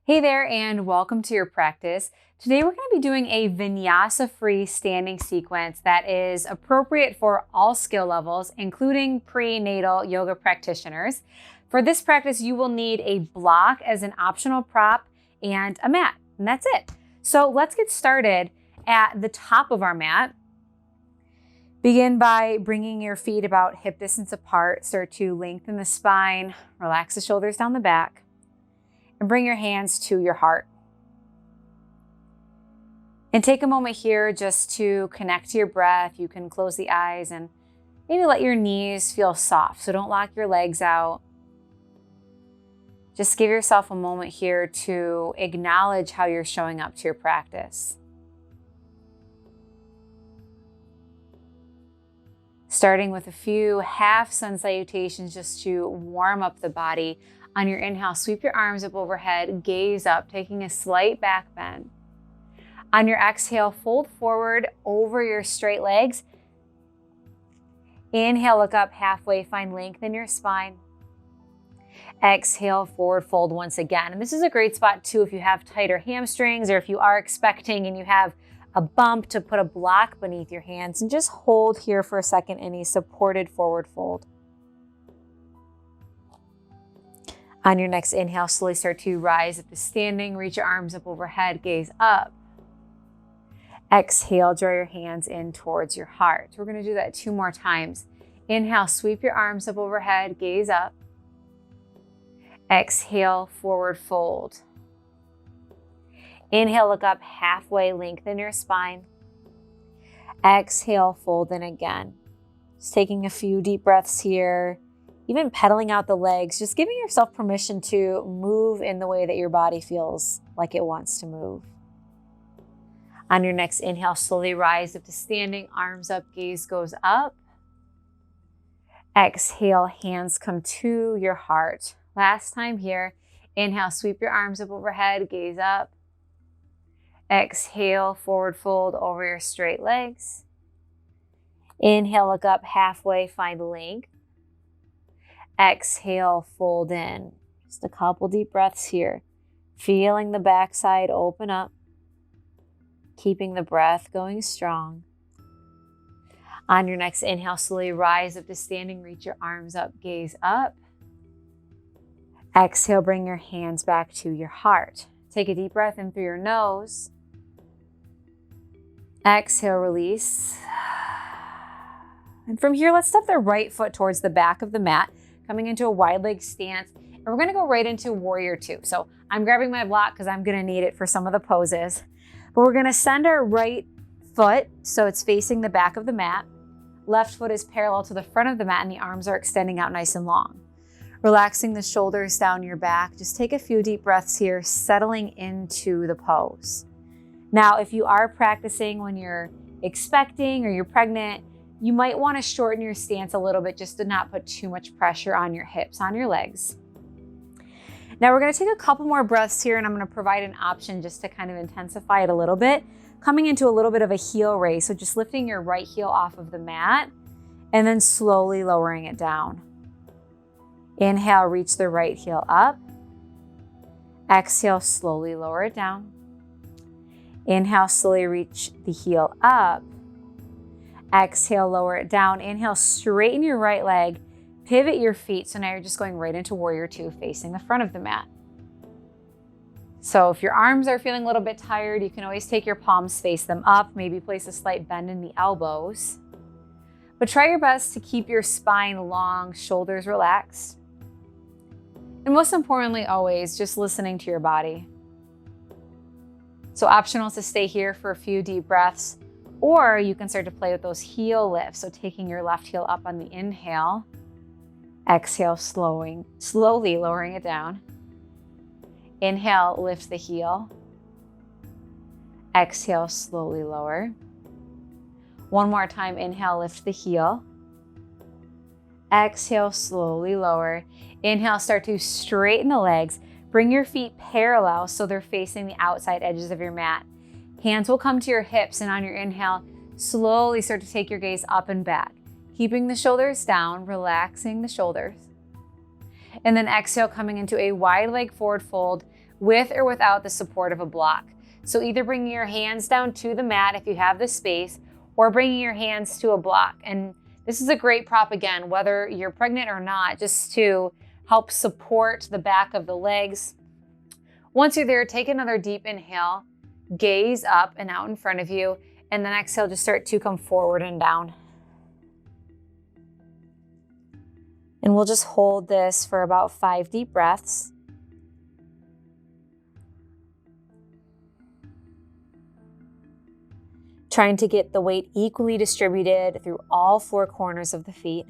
Hey there, and welcome to your practice. Today we're going to be doing a Vinyasa-free standing sequence that is appropriate for all skill levels, including prenatal yoga practitioners. For this practice, you will need a block as an optional prop and a mat, and that's it. So let's get started at the top of our mat. Begin by bringing your feet about hip distance apart. Start to lengthen the spine, relax the shoulders down the back, and bring your hands to your heart. And take a moment here just to connect to your breath. You can close the eyes and maybe let your knees feel soft. So don't lock your legs out. Just give yourself a moment here to acknowledge how you're showing up to your practice. Starting with a few half sun salutations just to warm up the body. On your inhale, sweep your arms up overhead, gaze up, taking a slight back bend. On your exhale, fold forward over your straight legs. Inhale, look up halfway, find length in your spine. Exhale, forward fold once again. And this is a great spot too if you have tighter hamstrings or if you are expecting and you have a bump to put a block beneath your hands, and just hold here for a second in a supported forward fold. On your next inhale, slowly start to rise up to standing, reach your arms up overhead, gaze up. Exhale, draw your hands in towards your heart. We're gonna do that 2 more times. Inhale, sweep your arms up overhead, gaze up. Exhale, forward fold. Inhale, look up halfway, lengthen your spine. Exhale, fold in again. Just taking a few deep breaths here, even pedaling out the legs, just giving yourself permission to move in the way that your body feels like it wants to move. On your next inhale, slowly rise up to standing, arms up, gaze goes up. Exhale, hands come to your heart. Last time here, inhale, sweep your arms up overhead, gaze up. Exhale, forward fold over your straight legs. Inhale, look up halfway, find length. Exhale, fold in. Just a couple deep breaths here. Feeling the backside open up. Keeping the breath going strong. On your next inhale, slowly rise up to standing, reach your arms up, gaze up. Exhale, bring your hands back to your heart. Take a deep breath in through your nose. Exhale, release. And from here, let's step the right foot towards the back of the mat, coming into a wide leg stance. And we're gonna go right into warrior 2. So I'm grabbing my block because I'm gonna need it for some of the poses. But we're gonna send our right foot so it's facing the back of the mat. Left foot is parallel to the front of the mat and the arms are extending out nice and long. Relaxing the shoulders down your back. Just take a few deep breaths here, settling into the pose. Now, if you are practicing when you're expecting or you're pregnant, you might want to shorten your stance a little bit just to not put too much pressure on your hips, on your legs. Now we're going to take a couple more breaths here and I'm going to provide an option just to kind of intensify it a little bit, coming into a little bit of a heel raise. So just lifting your right heel off of the mat and then slowly lowering it down. Inhale, reach the right heel up. Exhale, slowly lower it down. Inhale, slowly reach the heel up. Exhale, lower it down. Inhale, straighten your right leg, pivot your feet. So now you're just going right into warrior 2, facing the front of the mat. So if your arms are feeling a little bit tired, you can always take your palms, face them up, maybe place a slight bend in the elbows. But try your best to keep your spine long, shoulders relaxed. And most importantly, always just listening to your body. So optional to stay here for a few deep breaths, or you can start to play with those heel lifts. So taking your left heel up on the inhale, exhale, slowly lowering it down. Inhale, lift the heel. Exhale, slowly lower. One more time, inhale, lift the heel. Exhale, slowly lower. Inhale, start to straighten the legs. Bring your feet parallel so they're facing the outside edges of your mat. Hands will come to your hips, and on your inhale, slowly start to take your gaze up and back. Keeping the shoulders down, relaxing the shoulders. And then exhale, coming into a wide leg forward fold with or without the support of a block. So either bringing your hands down to the mat if you have the space, or bringing your hands to a block. And this is a great prop again, whether you're pregnant or not, just to help support the back of the legs. Once you're there, take another deep inhale, gaze up and out in front of you, and then exhale, just start to come forward and down. And we'll just hold this for about 5 deep breaths. Trying to get the weight equally distributed through all 4 corners of the feet.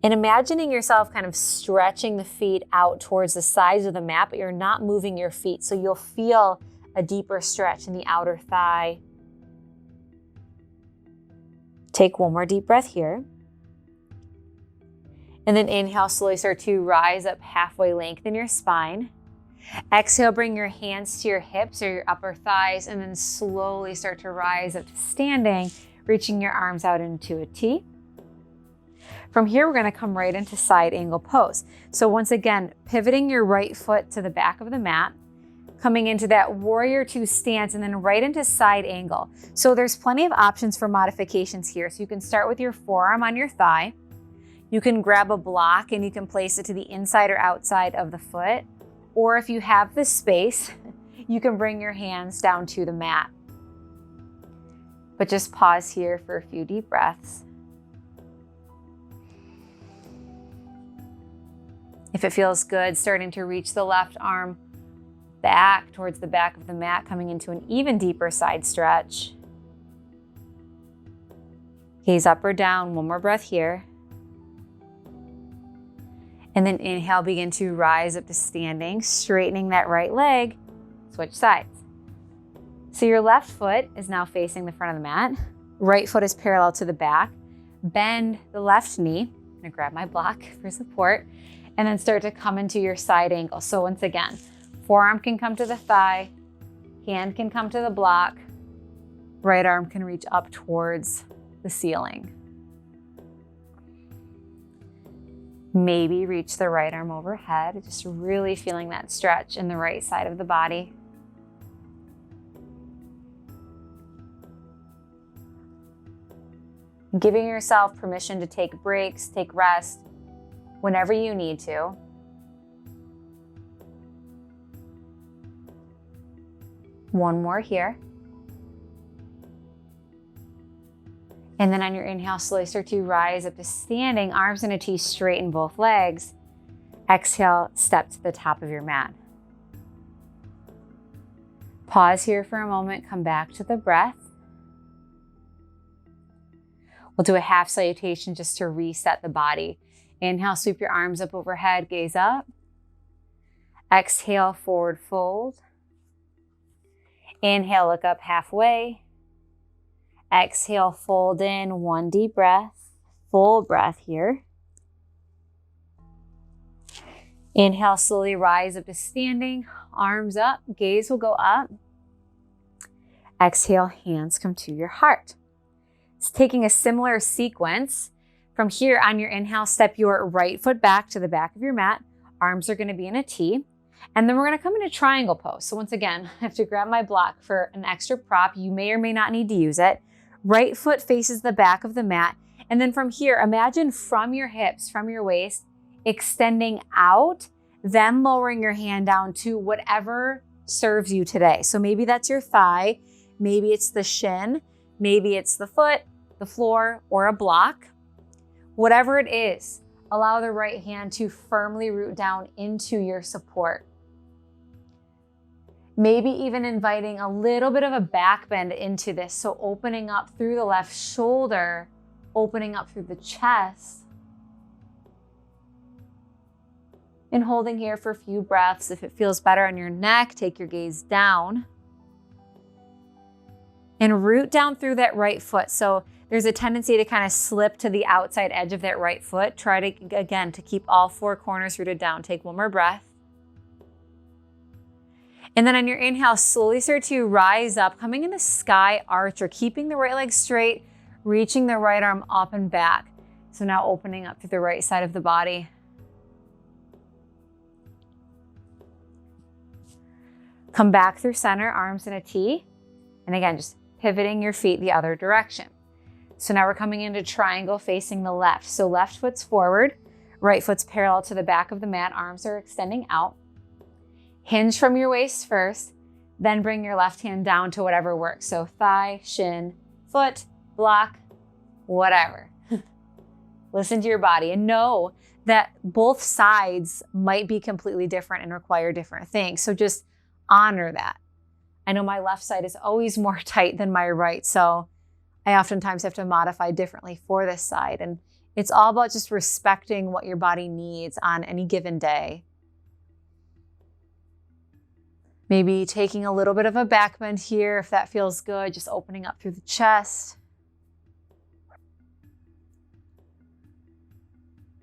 And imagining yourself kind of stretching the feet out towards the sides of the mat, but you're not moving your feet. So you'll feel a deeper stretch in the outer thigh. Take one more deep breath here. And then inhale, slowly start to rise up halfway, lengthen your spine. Exhale, bring your hands to your hips or your upper thighs, and then slowly start to rise up to standing, reaching your arms out into a T. From here, we're gonna come right into side angle pose. So once again, pivoting your right foot to the back of the mat, coming into that warrior 2 stance, and then right into side angle. So there's plenty of options for modifications here. So you can start with your forearm on your thigh. You can grab a block and you can place it to the inside or outside of the foot. Or if you have the space, you can bring your hands down to the mat. But just pause here for a few deep breaths. If it feels good, starting to reach the left arm back towards the back of the mat, coming into an even deeper side stretch. Gaze up or down, one more breath here. And then inhale, begin to rise up to standing, straightening that right leg, switch sides. So your left foot is now facing the front of the mat. Right foot is parallel to the back. Bend the left knee. I'm gonna grab my block for support, and then start to come into your side angle. So once again, forearm can come to the thigh, hand can come to the block, right arm can reach up towards the ceiling. Maybe reach the right arm overhead, just really feeling that stretch in the right side of the body. Giving yourself permission to take breaks, take rest whenever you need to. One more here. And then on your inhale, slowly start to rise up to standing, arms in a T, straighten both legs. Exhale, step to the top of your mat. Pause here for a moment, come back to the breath. We'll do a half salutation just to reset the body. Inhale, sweep your arms up overhead, gaze up. Exhale, forward fold. Inhale, look up halfway. Exhale, fold in, one deep breath, full breath here. Inhale, slowly rise up to standing, arms up, gaze will go up. Exhale, hands come to your heart. It's taking a similar sequence. From here, on your inhale, step your right foot back to the back of your mat. Arms are gonna be in a T. And then we're gonna come into triangle pose. So once again, I have to grab my block for an extra prop. You may or may not need to use it. Right foot faces the back of the mat. And then from here, imagine from your hips, from your waist, extending out, then lowering your hand down to whatever serves you today. So maybe that's your thigh, maybe it's the shin, maybe it's the foot, the floor, or a block. Whatever it is, allow the right hand to firmly root down into your support. Maybe even inviting a little bit of a back bend into this. So opening up through the left shoulder, opening up through the chest. And holding here for a few breaths. If it feels better on your neck, take your gaze down. And root down through that right foot. So there's a tendency to kind of slip to the outside edge of that right foot. Try to, again, to keep all 4 corners rooted down. Take one more breath. And then on your inhale, slowly start to rise up, coming into sky arch or keeping the right leg straight, reaching the right arm up and back. So now opening up through the right side of the body. Come back through center, arms in a T. And again, just pivoting your feet the other direction. So now we're coming into triangle facing the left. So left foot's forward, right foot's parallel to the back of the mat, arms are extending out. Hinge from your waist first, then bring your left hand down to whatever works. So thigh, shin, foot, block, whatever. Listen to your body and know that both sides might be completely different and require different things. So just honor that. I know my left side is always more tight than my right, so I oftentimes have to modify differently for this side. And it's all about just respecting what your body needs on any given day. Maybe taking a little bit of a back bend here if that feels good, just opening up through the chest.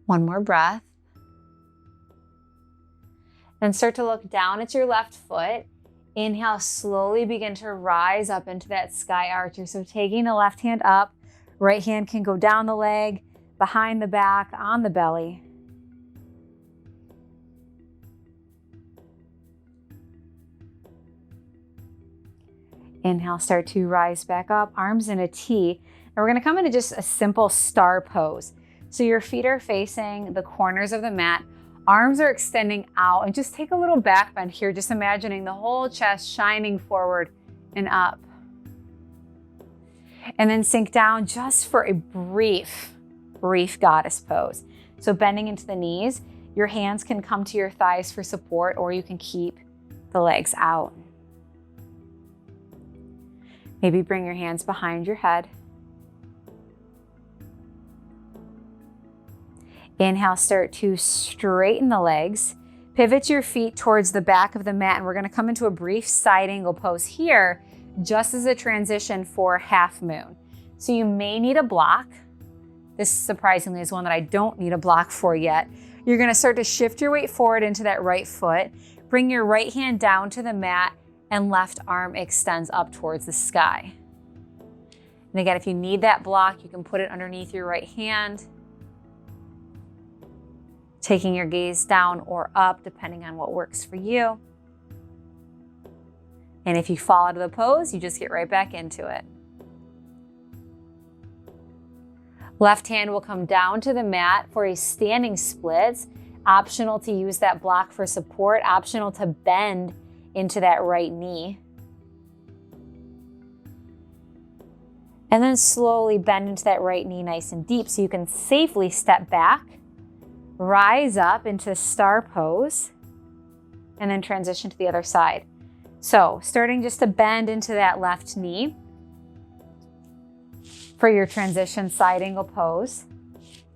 One more breath. Then start to look down at your left foot. Inhale, slowly begin to rise up into that sky archer. So taking the left hand up, right hand can go down the leg, behind the back, on the belly. Inhale, start to rise back up, arms in a T. And we're gonna come into just a simple star pose. So your feet are facing the corners of the mat, arms are extending out, and just take a little back bend here, just imagining the whole chest shining forward and up. And then sink down just for a brief goddess pose. So bending into the knees, your hands can come to your thighs for support, or you can keep the legs out. Maybe bring your hands behind your head. Inhale, start to straighten the legs. Pivot your feet towards the back of the mat, and we're gonna come into a brief side angle pose here, just as a transition for half moon. So you may need a block. This surprisingly is one that I don't need a block for yet. You're gonna start to shift your weight forward into that right foot. Bring your right hand down to the mat, and left arm extends up towards the sky. And again, if you need that block, you can put it underneath your right hand, taking your gaze down or up, depending on what works for you. And if you fall out of the pose, you just get right back into it. Left hand will come down to the mat for a standing split. Optional to use that block for support, optional to bend into that right knee. And then slowly bend into that right knee nice and deep so you can safely step back, rise up into star pose, and then transition to the other side. So starting just to bend into that left knee for your transition side angle pose.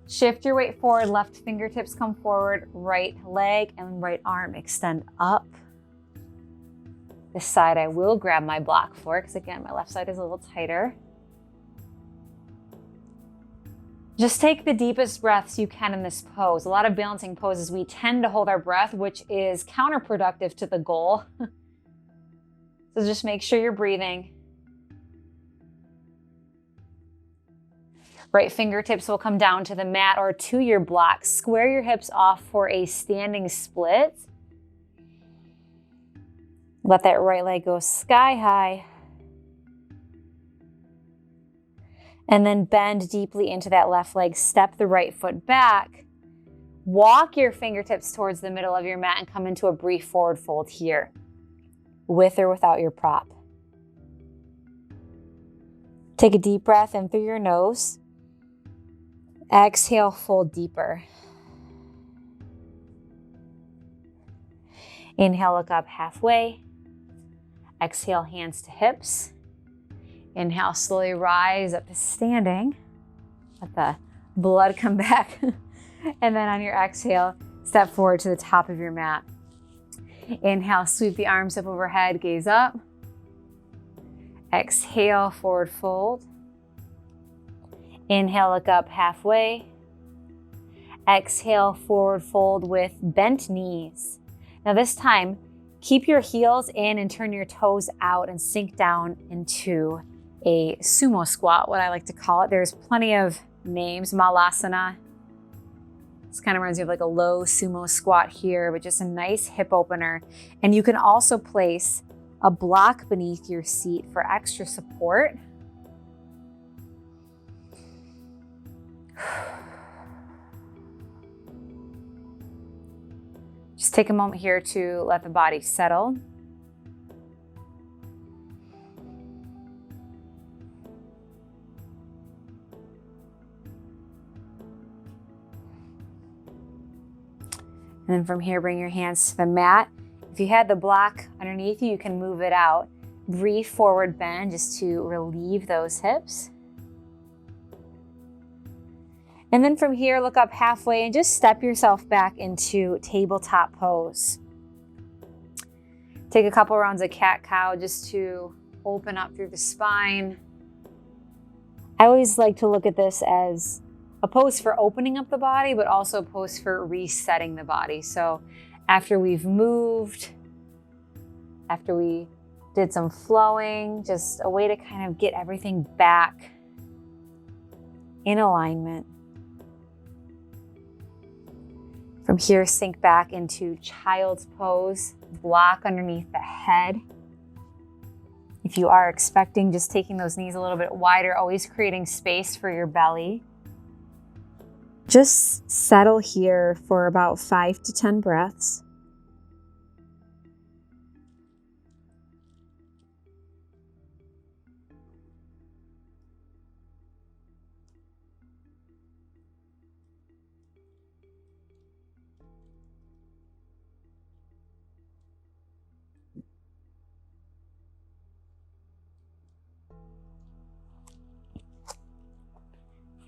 Shift your weight forward, left fingertips come forward, right leg and right arm extend up. This side I will grab my block for, because again, my left side is a little tighter. Just take the deepest breaths you can in this pose. A lot of balancing poses, we tend to hold our breath, which is counterproductive to the goal. So just make sure you're breathing. Right fingertips will come down to the mat or to your block. Square your hips off for a standing split. Let that right leg go sky high. And then bend deeply into that left leg. Step the right foot back. Walk your fingertips towards the middle of your mat and come into a brief forward fold here, with or without your prop. Take a deep breath in through your nose. Exhale, fold deeper. Inhale, look up halfway. Exhale, hands to hips. Inhale, slowly rise up to standing. Let the blood come back. And then on your exhale, step forward to the top of your mat. Inhale, sweep the arms up overhead, gaze up. Exhale, forward fold. Inhale, look up halfway. Exhale, forward fold with bent knees. Now this time, keep your heels in and turn your toes out and sink down into a sumo squat, what I like to call it. There's plenty of names, malasana, This kind of reminds me of like a low sumo squat here, but just a nice hip opener. And you can also place a block beneath your seat for extra support. Just take a moment here to let the body settle. And then from here, bring your hands to the mat. If you had the block underneath you, you can move it out. Brief forward bend just to relieve those hips. And then from here, look up halfway and just step yourself back into tabletop pose. Take a couple rounds of cat-cow just to open up through the spine. I always like to look at this as a pose for opening up the body, but also a pose for resetting the body. So after we've moved, after we did some flowing, just a way to kind of get everything back in alignment. From here, sink back into child's pose, block underneath the head. If you are expecting, just taking those knees a little bit wider, always creating space for your belly. Just settle here for about 5 to 10 breaths.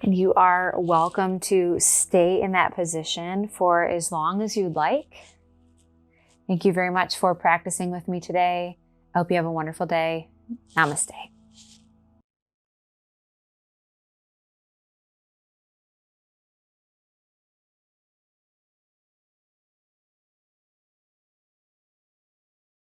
And you are welcome to stay in that position for as long as you'd like. Thank you very much for practicing with me today. I hope you have a wonderful day. Namaste.